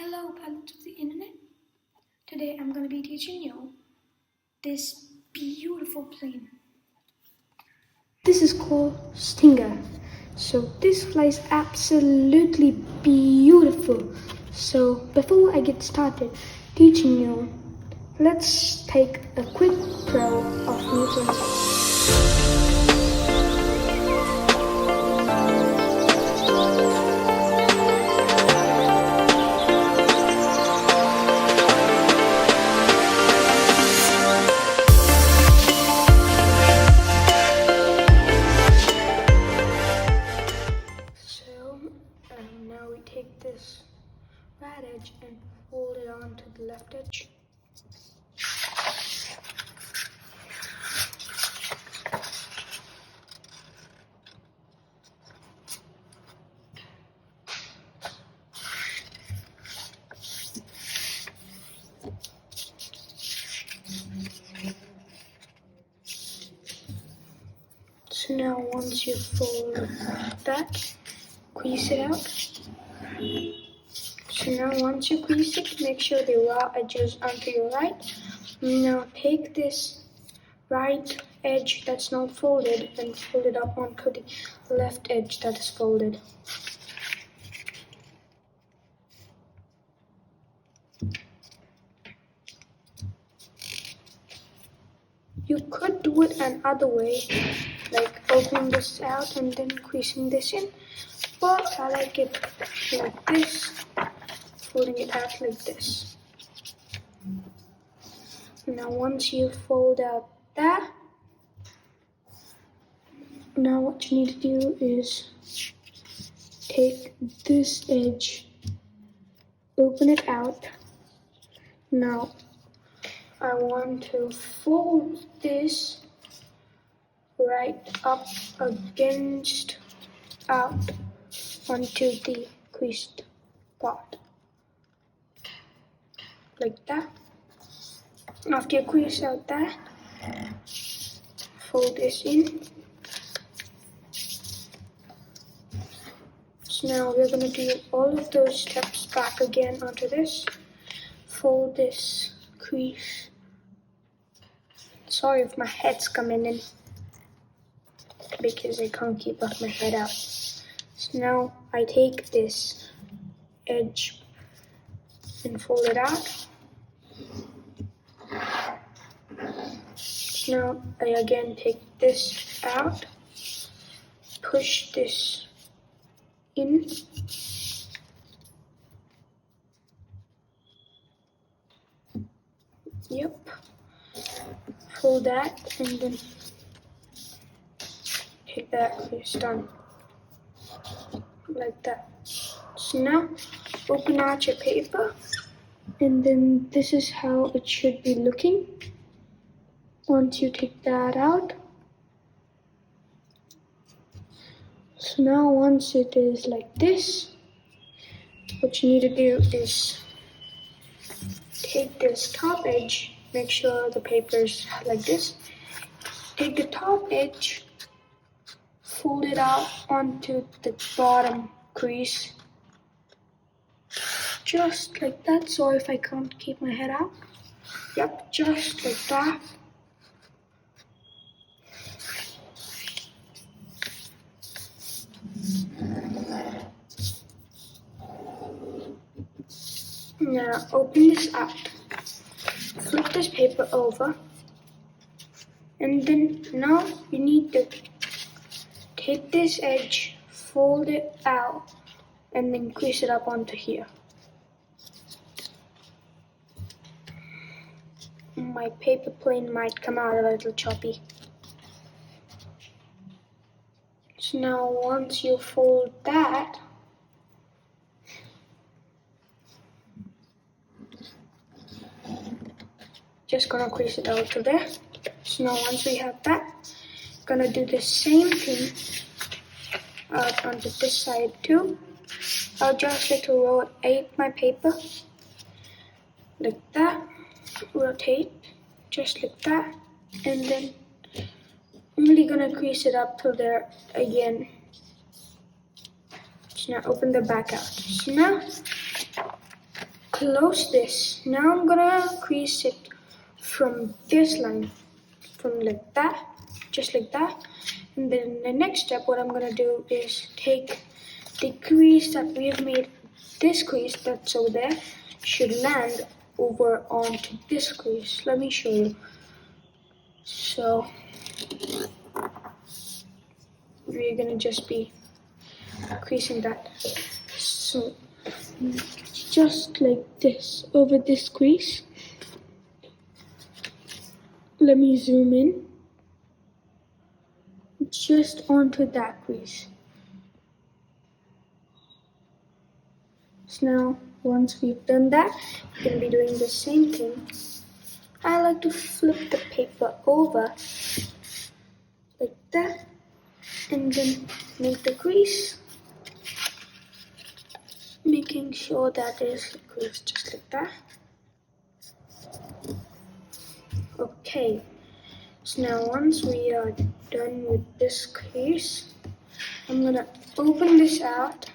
Hello, pilots of the internet. Today I'm going to be teaching you this beautiful plane. This is called Stinger. So this flies absolutely beautiful. So before I get started teaching you, let's take a quick pro of Newton's. Now we take this right edge and fold it onto the left edge. So now once you fold that, crease it out. So now once you crease it, make sure the raw edges onto your right. Now take this right edge that's not folded and fold it up onto the left edge that is folded. You could do it another way, like opening this out and then creasing this in, but I like it like this, folding it out like this. Now once you fold out that, now what you need to do is take this edge, open it out. Now I want to fold this right up against out onto the creased part, like that. After you crease out that, fold this in. So now we're going to do all of those steps back again onto this. Fold this crease. Sorry if my head's coming in because I can't keep my head out. So now I take this edge and fold it out. Now I again take this out, push this in, fold that and then take that crease down, like that. So now open out your paper and then this is how it should be looking once you take that out. So now once it is like this, what you need to do is take this top edge, make sure the paper's like this, take the top edge, fold it out onto the bottom crease, just like that. So if I can't keep my head out, just like that. Now open this up, flip this paper over, and then now you need to take this edge, fold it out, and then crease it up onto here. My paper plane might come out a little choppy. So now once you fold that, just gonna crease it out to there. So now once we have that, gonna do the same thing out onto this side too. I'll just rotate my paper like that, rotate just like that, and then I'm only gonna crease it up to there again. So now open the back out. So now close this. Now I'm gonna crease it from this line, from like that, just like that. And then the next step, what I'm gonna do is take the crease that we've made, this crease that's over there, should land over onto this crease. Let me show you. So we're gonna just be creasing that. So just like this over this crease. Let me zoom in. Just onto that crease. So now, once we've done that, we're going to be doing the same thing. I like to flip the paper over like that and then make the crease, making sure that there's a crease just like that. Okay, so now once we are done with this crease, I'm gonna open this out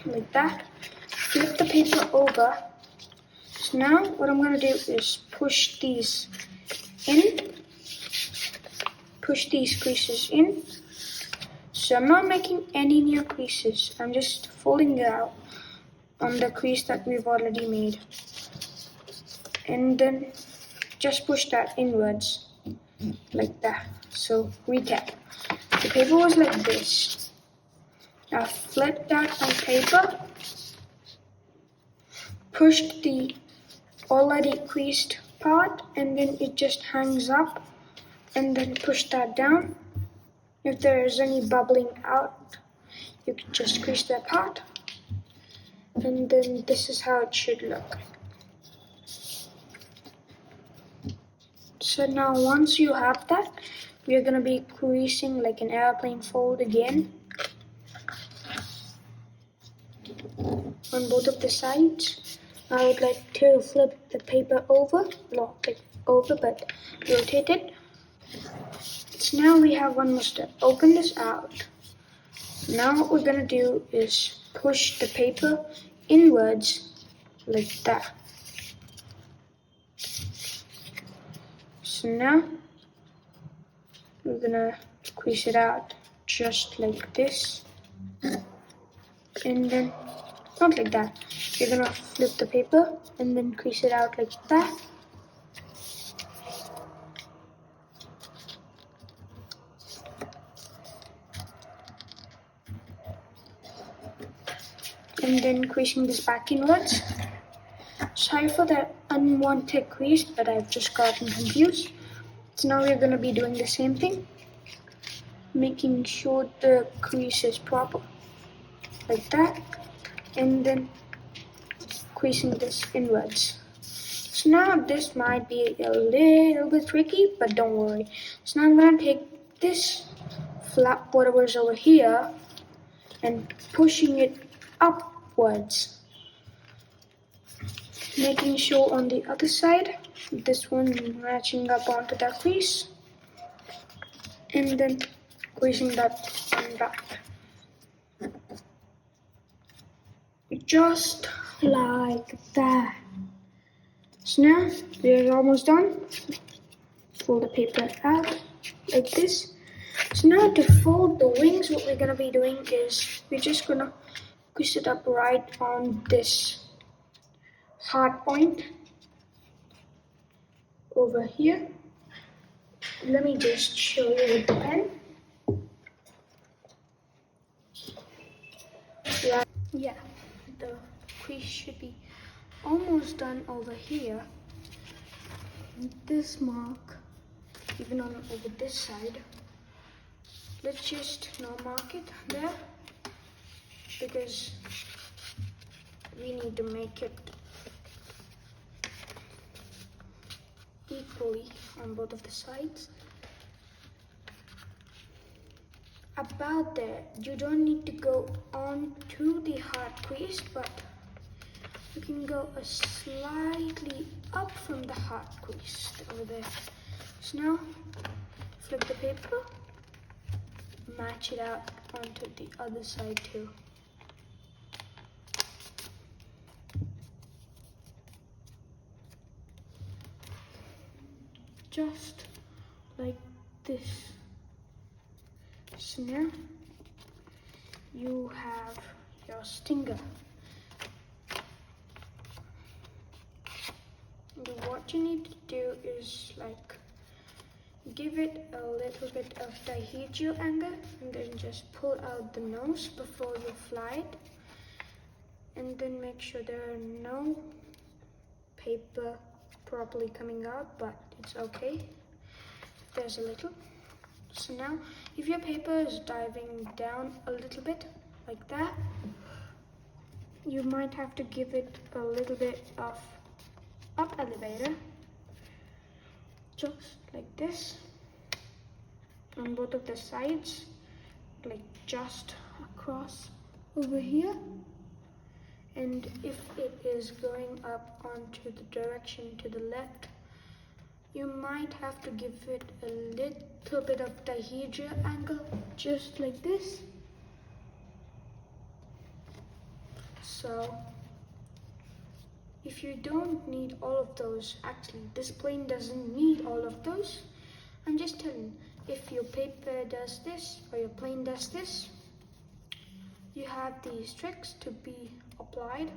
like that, flip the paper over. So now what I'm gonna do is push these in, push these creases in. So I'm not making any new creases, I'm just folding it out on the crease that we've already made. And then just push that inwards like that. So recap. The paper was like this. Now flip that on paper, push the already creased part, and then it just hangs up, and then push that down. If there is any bubbling out, you can just crease that part, and then this is how it should look. So now once you have that, we are going to be creasing like an airplane fold again on both of the sides. I would like to flip the paper over, not like over, but rotate it. So now we have one more step. Open this out. Now what we're going to do is push the paper inwards like that. So now we're gonna crease it out just like this, and then not like that. You're gonna flip the paper and then crease it out like that. And then creasing this back inwards. Sorry for that unwanted crease, but I've just gotten confused. So now we're going to be doing the same thing, making sure the crease is proper, like that, and then creasing this inwards. So now this might be a little bit tricky, but don't worry. So now I'm going to take this flap, whatever's over here, and pushing it upwards. Making sure on the other side, this one matching up onto that crease, and then creasing that one back. Just like that. So now we're almost done. Fold the paper out like this. So now to fold the wings, what we're gonna be doing is we're just gonna crease it up right on this hard point over here. Let me just show you with the pen. Yeah, the crease should be almost done over here. This mark, even on over this side. Let's just now mark it there, because we need to make it equally on both of the sides. About there, you don't need to go on to the hard crease, but you can go slightly up from the hard crease over there. So now flip the paper, match it out onto the other side too. just like this. So now you have your stinger. And what you need to do is like give it a little bit of dihedral angle and then just pull out the nose before you fly it. And then make sure there are no paper properly coming out, but it's okay. There's a little. So now, if your paper is diving down a little bit, like that, you might have to give it a little bit of up elevator, just like this, on both of the sides, like just across over here. And if it is going up onto the direction to the left, you might have to give it a little bit of dihedral angle, just like this. So, if you don't need all of those, actually this plane doesn't need all of those. I'm just telling, if your paper does this or your plane does this, you have these tricks to be applied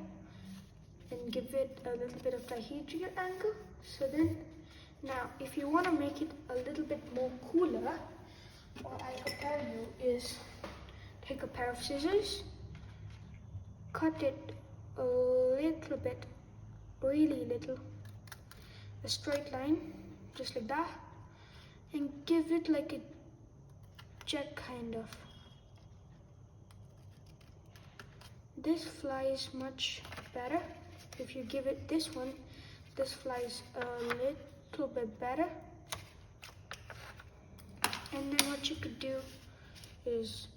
and give it a little bit of dihedral angle. So then, now if you want to make it a little bit more cooler, what I could tell you is take a pair of scissors, cut it a little bit, really little, a straight line, just like that, and give it like a jet kind of. This flies much better. If you give it this one, this flies a little bit better. And then what you could do is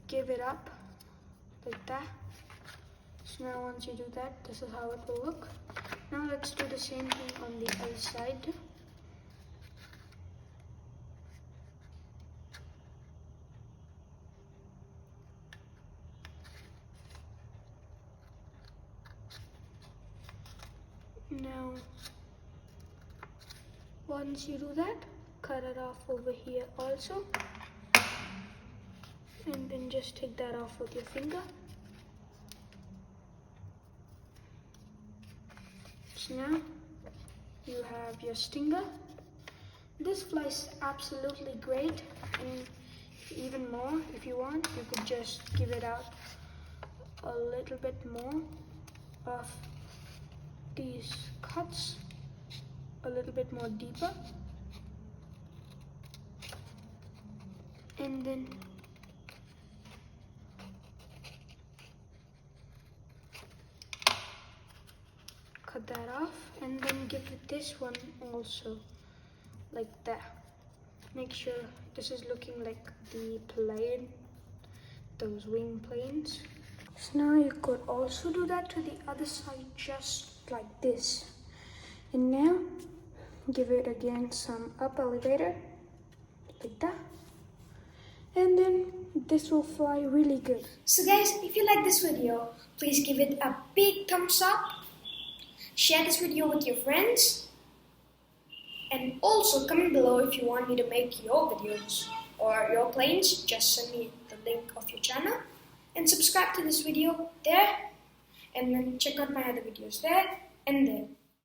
give it up like that. So now once you do that, this is how it will look. Now let's do the same thing on the other side. Now, once you do that, cut it off over here also. And then just take that off with your finger. So now, you have your stinger. This flies absolutely great, and even more, if you want, you could just give it out a little bit more of these cuts, a little bit more deeper, and then cut that off, and then give it this one also, like that. Make sure this is looking like the plane, those wing planes. So now you could also do that to the other side, just like this. And now give it again some up elevator, like that. And then this will fly really good. So guys, if you like this video, please give it a big thumbs up. Share this video with your friends. And also comment below if you want me to make your videos or your planes. Just send me the link of your channel. And subscribe to this video there. And then check out my other videos there and there.